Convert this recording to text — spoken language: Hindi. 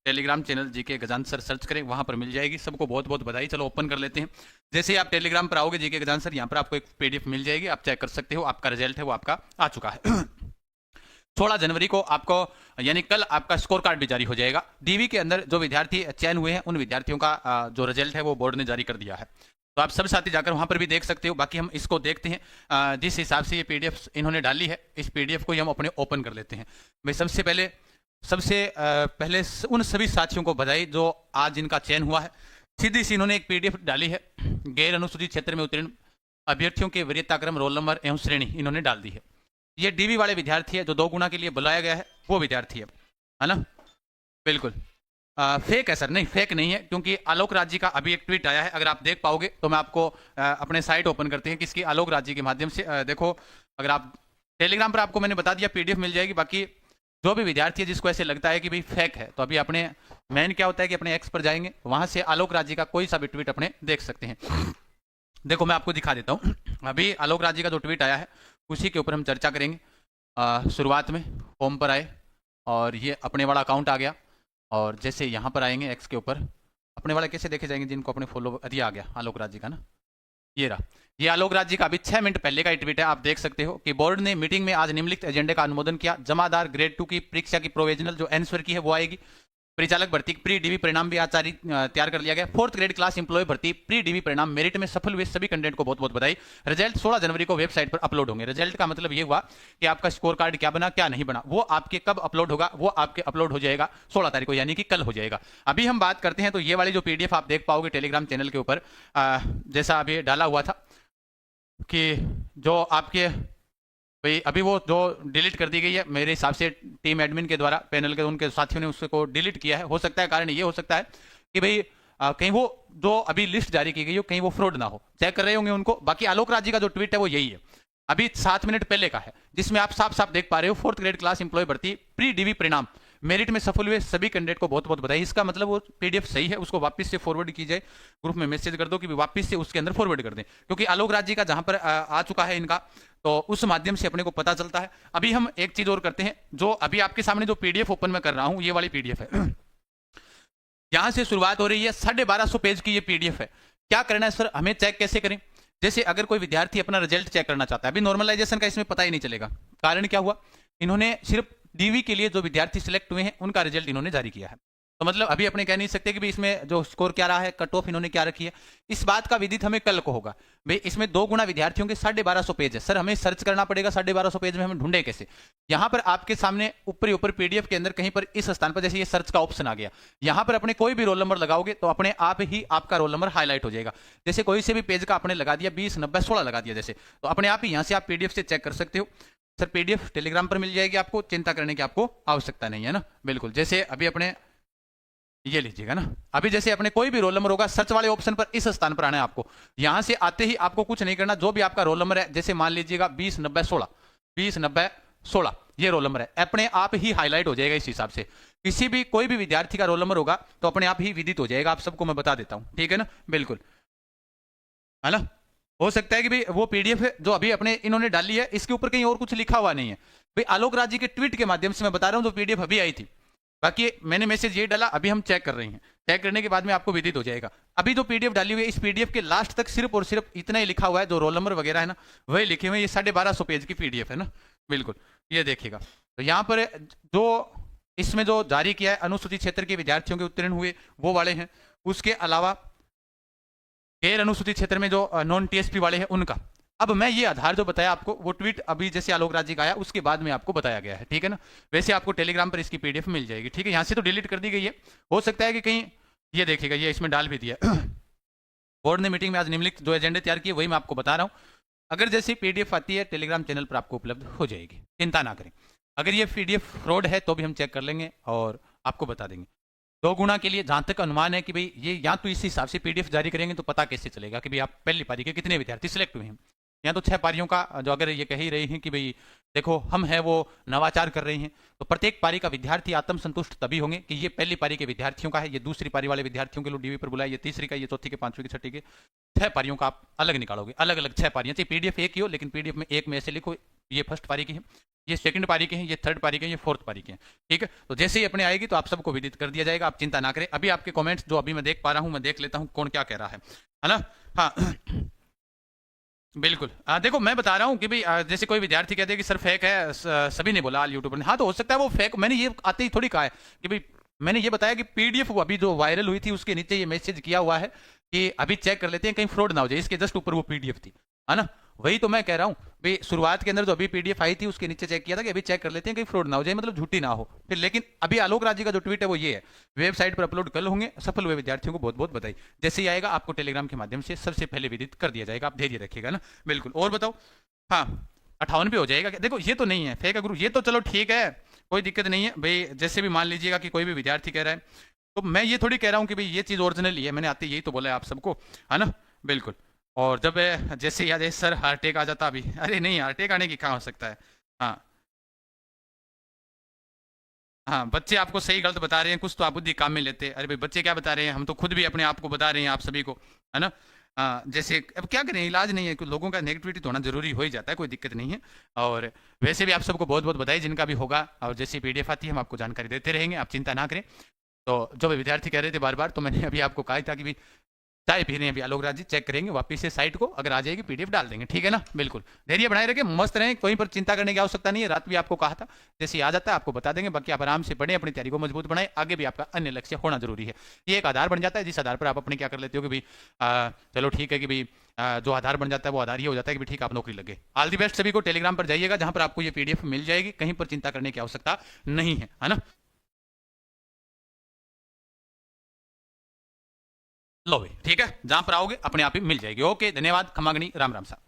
टेलीग्राम चैनल जीके गजान सर सर्च करें, वहाँ पर मिल जाएगी। सबको बहुत बहुत बधाई। चलो ओपन कर लेते हैं। जैसे ही आप टेलीग्राम पर आओगे जीके गजान सर, यहाँ पर आपको एक पीडीएफ मिल जाएगी, आप चेक कर सकते हो। आपका रिजल्ट है वो आपका आ चुका है। 16 जनवरी को आपको यानी कल आपका स्कोर कार्ड भी जारी हो जाएगा। डीवी के अंदर जो विद्यार्थी चयन हुए हैं उन विद्यार्थियों का जो रिजल्ट है वो बोर्ड ने जारी कर दिया है। तो आप सब साथी जाकर वहां पर भी देख सकते हो। बाकी हम इसको देखते हैं जिस हिसाब से ये पीडीएफ इन्होंने डाली है, इस पीडीएफ को हम अपने ओपन कर लेते हैं। भाई सबसे पहले उन सभी साथियों को बधाई जो आज इनका चयन हुआ है। सीधी सी इन्होंने एक पीडीएफ डाली है, गैर अनुसूचित क्षेत्र में उत्तीर्ण अभ्यर्थियों के वरीयताक्रम, रोल नंबर एवं श्रेणी इन्होंने डाल दी है। ये डीवी वाले विद्यार्थी है जो 2 गुना के लिए बुलाया गया है, वो विद्यार्थी है ना। बिल्कुल फेक है सर, नहीं फेक नहीं है, क्योंकि आलोक राज जी का अभी एक ट्वीट आया है, अगर आप देख पाओगे तो मैं आपको अपने साइट ओपन करते हैं किसकी, आलोक राज जी के माध्यम से। देखो अगर आप टेलीग्राम पर आपको मैंने बता दिया पीडीएफ मिल जाएगी। बाकी जो भी विद्यार्थी है जिसको ऐसे लगता है कि भाई फेक है, तो अभी अपने मेन क्या होता है कि अपने एक्स पर जाएंगे, वहां से आलोक राज जी का कोई सा भी ट्वीट अपने देख सकते हैं। देखो मैं आपको दिखा देता हूँ। अभी आलोक राज जी का जो ट्वीट आया है उसी के ऊपर हम चर्चा करेंगे। शुरुआत में होम पर आए और ये अपने वाला अकाउंट आ गया, और जैसे यहाँ पर आएंगे एक्स के ऊपर, अपने वाले कैसे देखे जाएंगे जिनको अपने फॉलो दिया आ गया आलोक राज जी का ना, ये रहा। ये आलोक राज जी का अभी 6 मिनट पहले का ट्वीट है। आप देख सकते हो कि बोर्ड ने मीटिंग में आज निम्नलिखित एजेंडे का अनुमोदन किया। जमादार ग्रेड 2 की परीक्षा की प्रोविजनल जो आंसर की है वो आएगी। परिचालक भर्ती प्री डीवी परिणाम भी आज तैयार कर लिया गया। 4th ग्रेड क्लास एम्प्लॉय भर्ती प्री डीवी परिणाम मेरिट में सफल हुए सभी कैंडिडेट को बहुत बहुत बधाई। रिजल्ट 16 जनवरी को वेबसाइट पर अपलोड होंगे। रिजल्ट का मतलब ये हुआ कि आपका स्कोर कार्ड क्या बना क्या नहीं बना, वो आपके कब अपलोड होगा, वो आपके अपलोड हो जाएगा 16 तारीख को, यानी कि कल हो जाएगा। अभी हम बात करते हैं तो ये वाली जो पीडीएफ आप देख पाओगे टेलीग्राम चैनल के ऊपर, जैसा अभी डाला हुआ था कि जो आपके भाई अभी वो जो डिलीट कर दी गई है मेरे हिसाब से टीम एडमिन के द्वारा, पैनल के उनके साथियों ने उसको डिलीट किया है। हो सकता है कारण ये हो सकता है कि भाई कहीं वो जो अभी लिस्ट जारी की गई हो कहीं वो फ्रॉड ना हो, चेक कर रहे होंगे उनको। बाकी आलोक राज जी का जो ट्वीट है वो यही है, अभी 7 मिनट पहले का है, जिसमें आप साफ साफ देख पा रहे हो 4th ग्रेड क्लास एम्प्लॉय भर्ती प्री डीवी परिणाम मेरिट में सफल हुए सभी कैंडिडेट को बहुत बहुत बधाई। इसका मतलब वो पीडीएफ सही है, उसको वापस से फॉरवर्ड की जाए, ग्रुप में मैसेज कर दो कि वापस से उसके अंदर फॉरवर्ड कर दें, क्योंकि आलोक राज जी का जहां पर आ चुका है इनका, तो उस माध्यम से अपने को पता चलता है। अभी हम एक चीज और करते हैं, जो अभी आपके सामने जो पीडीएफ ओपन में कर रहा हूं ये वाली पीडीएफ है। यहां से शुरुआत हो रही है, 1250 पेज की ये पीडीएफ है। क्या करना है सर, हमें चेक कैसे करें? जैसे अगर कोई विद्यार्थी अपना रिजल्ट चेक करना चाहता है, अभी नॉर्मलाइजेशन का इसमें पता ही नहीं चलेगा। कारण क्या हुआ, इन्होंने सिर्फ डीवी के लिए जो विद्यार्थी सिलेक्ट हुए हैं उनका रिजल्ट इन्होंने जारी किया है। तो मतलब अभी अपने कह नहीं सकते कि भाई इसमें जो स्कोर क्या रहा है, कट ऑफ इन्होंने क्या रखी है, इस बात का विदित हमें कल को होगा। भाई इसमें 2 गुना विद्यार्थियों के 1250 पेज है सर, हमें सर्च करना पड़ेगा 1250 पेज में हम ढूंढे कैसे? यहाँ पर आपके सामने ऊपर पीडीएफ के अंदर कहीं पर इस स्थान पर जैसे ये सर्च का ऑप्शन आ गया, यहाँ पर अपने कोई भी रोल नंबर लगाओगे तो अपने आप ही आपका रोल नंबर हाईलाइट हो जाएगा। जैसे कोई से भी पेज का आपने लगा दिया 20, 90, 16 लगा दिया जैसे, तो अपने आप ही यहाँ से आप पीडीएफ से चेक कर सकते हो। सर पीडीएफ टेलीग्राम पर मिल जाएगी, आपको चिंता करने की आपको आवश्यकता नहीं है ना। बिल्कुल, जैसे अभी अपने ये लीजिएगा ना, अभी जैसे अपने कोई भी रोल नंबर होगा सर्च वाले ऑप्शन पर इस स्थान पर आना है आपको। यहां से आते ही आपको कुछ नहीं करना, जो भी आपका रोल नंबर है, जैसे मान लीजिएगा 20, 90, 16, 20, 90, 16 ये रोल नंबर है, अपने आप ही हाईलाइट हो जाएगा। इस हिसाब से किसी भी कोई भी विद्यार्थी का रोल नंबर होगा तो अपने आप ही विदित हो जाएगा। आप सबको मैं बता देता हूं, ठीक है ना। बिल्कुल है ना। हो सकता है कि भाई वो पीडीएफ है जो अभी अपने इन्होंने डाली है, इसके ऊपर कहीं और कुछ लिखा हुआ नहीं है। भाई आलोक राज जी के ट्वीट के माध्यम से मैं बता रहा हूं जो पीडीएफ अभी आई थी। बाकी मैंने मैसेज ये डाला, अभी हम चेक कर रहे हैं, चेक करने के बाद में आपको विदित हो जाएगा। अभी जो पीडीएफ डाली हुई है इस पीडीएफ के लास्ट तक सिर्फ और सिर्फ इतना ही लिखा हुआ है, जो रोल नंबर वगैरह है ना वही लिखे हुए। ये 1250 पेज की पीडीएफ है ना। बिल्कुल ये देखिएगा, तो यहाँ पर जो इसमें जो जारी किया है अनुसूचित क्षेत्र के विद्यार्थियों के उत्तीर्ण हुए वो वाले हैं, उसके अलावा गैर अनुसूचित क्षेत्र में जो नॉन टीएसपी वाले हैं उनका। अब मैं ये आधार जो बताया आपको, वो ट्वीट अभी जैसे आलोक राज जी का आया उसके बाद में आपको बताया गया है, ठीक है ना। वैसे आपको टेलीग्राम पर इसकी पीडीएफ मिल जाएगी, ठीक है। यहाँ से तो डिलीट कर दी गई है, हो सकता है कि कहीं ये देखिएगा ये इसमें डाल भी दिया। बोर्ड ने मीटिंग में आज निम्नलिखित जो एजेंडे तैयार किए वही मैं आपको बता रहा हूँ। अगर जैसी पीडीएफ आती है टेलीग्राम चैनल पर आपको उपलब्ध हो जाएगी, चिंता ना करें। अगर ये पीडीएफ फ्रॉड है तो भी हम चेक कर लेंगे और आपको बता देंगे। 2 गुना के लिए जहां तक अनुमान है कि भाई ये या तो इस हिसाब से पीडीएफ जारी करेंगे तो पता कैसे चलेगा कि भाई आप पहली पारी के कितने विद्यार्थी सिलेक्ट हुए हैं। या तो 6 पारियों का जो अगर ये कह ही रही हैं कि भाई देखो हम है वो नवाचार कर रहे हैं, तो प्रत्येक पारी का विद्यार्थी आत्मसंतुष्ट तभी होंगे कि ये पहली पारी के विद्यार्थियों का है, ये दूसरी पारी वाले विद्यार्थियों के लिए डीवी पर बुलाए, ये तीसरी का, ये चौथी के, पांचवी के, छठी के, 6 पारियों का आप अलग निकालोगे। अलग अलग 6 पारियां, चाहे पीडीएफ एक ही हो लेकिन पीडीएफ में एक में ऐसे लिखो ये फर्स्ट पारी की है, ये सेकंड पारी के हैं, ये थर्ड पारी के हैं, ये फोर्थ पारी के हैं। ठीक है, तो जैसे ही अपने आएगी तो आप सबको विदित कर दिया जाएगा, आप चिंता ना करें। अभी आपके कमेंट्स जो अभी मैं देख पा रहा हूं, मैं देख लेता हूं कौन क्या कह रहा है ना। हाँ बिल्कुल। देखो मैं बता रहा हूँ कि भाई जैसे कोई विद्यार्थी कहते हैं कि सर फेक है, सभी ने बोला, यूट्यूबर ने, हाँ तो हो सकता है वो फेक। मैंने ये आते ही थोड़ी कहा है कि भाई, मैंने ये बताया कि पीडीएफ अभी जो वायरल हुई थी उसके नीचे ये मैसेज किया हुआ है कि अभी चेक कर लेते हैं कहीं फ्रॉड ना हो जाए, इसके जस्ट ऊपर वो पीडीएफ थी, है ना। वही तो मैं कह रहा हूँ भाई, शुरुआत के अंदर जो अभी पीडीएफ आई थी उसके नीचे चेक किया था कि अभी चेक कर लेते हैं कहीं फ्रॉड ना हो जाए, मतलब झूठी ना हो फिर। लेकिन अभी आलोक राज जी का जो ट्वीट है वो ये है, वेबसाइट पर अपलोड कल होंगे, सफल हुए विद्यार्थियों को बहुत बहुत बधाई। जैसे ही आएगा आपको टेलीग्राम के माध्यम से सबसे पहले विदित कर दिया जाएगा, आप धैर्य रखिएगा ना। बिल्कुल। और बताओ, हाँ 58 पे हो जाएगा। देखो ये तो नहीं है फेक गुरु, ये तो चलो ठीक है, कोई दिक्कत नहीं है भाई। जैसे भी मान लीजिएगा कि कोई भी विद्यार्थी कह रहा है, तो मैं ये थोड़ी कह रहा हूँ कि भाई ये चीज़ ओरिजिनल ही है, मैंने आते यही तो बोला है आप सबको, है ना। बिल्कुल। और जब जैसे याद है सर हार्ट अटैक आ जाता अभी, अरे नहीं हार्ट अटैक आने की कहाँ हो सकता है। हाँ हाँ, बच्चे आपको सही गलत बता रहे हैं, कुछ तो आप बुद्धि काम में लेते हैं। अरे भाई बच्चे क्या बता रहे हैं, हम तो खुद भी अपने आप को बता रहे हैं आप सभी को, है ना। जैसे अब क्या करें, इलाज नहीं है, लोगों का नेगेटिविटी तो होना जरूरी हो ही जाता है, कोई दिक्कत नहीं है। और वैसे भी आप सबको बहुत बहुत बधाई जिनका भी होगा, और जैसे पीडीएफ आती है हम आपको जानकारी देते रहेंगे, आप चिंता ना करें। तो जो विद्यार्थी कह रहे थे बार बार, तो मैंने अभी आपको कहा था कि भाई चाय पी रहे हैं अभी आलोक राज जी, चेक करेंगे वापिस से साइट को, अगर आ जाएगी पीडीएफ डाल देंगे, ठीक है ना। बिल्कुल धैर्य बनाए रखें, मस्त रहें, कोई पर चिंता करने की आवश्यकता नहीं है। रात भी आपको कहा था, जैसे आ जाता है आपको बता देंगे। बाकी आप आराम से पढ़ें, अपनी तैयारी को मजबूत बनाएं, आगे भी आपका अन्य लक्ष्य होना जरूरी है। ये एक आधार बन जाता है जिस आधार पर आप अपने क्या कर लेते हो कि भाई चलो ठीक है कि भाई जो आधार बन जाता है वो आधार ये हो जाता है कि ठीक आप नौकरी लगे। ऑल दी बेस्ट सभी को। टेलीग्राम पर जाइएगा जहां पर आपको ये पीडीएफ मिल जाएगी, कहीं पर चिंता करने की आवश्यकता नहीं है ना। लो भाई ठीक है, जहां पर आओगे अपने आप ही मिल जाएगी। ओके धन्यवाद, खमागनी, राम राम साहब।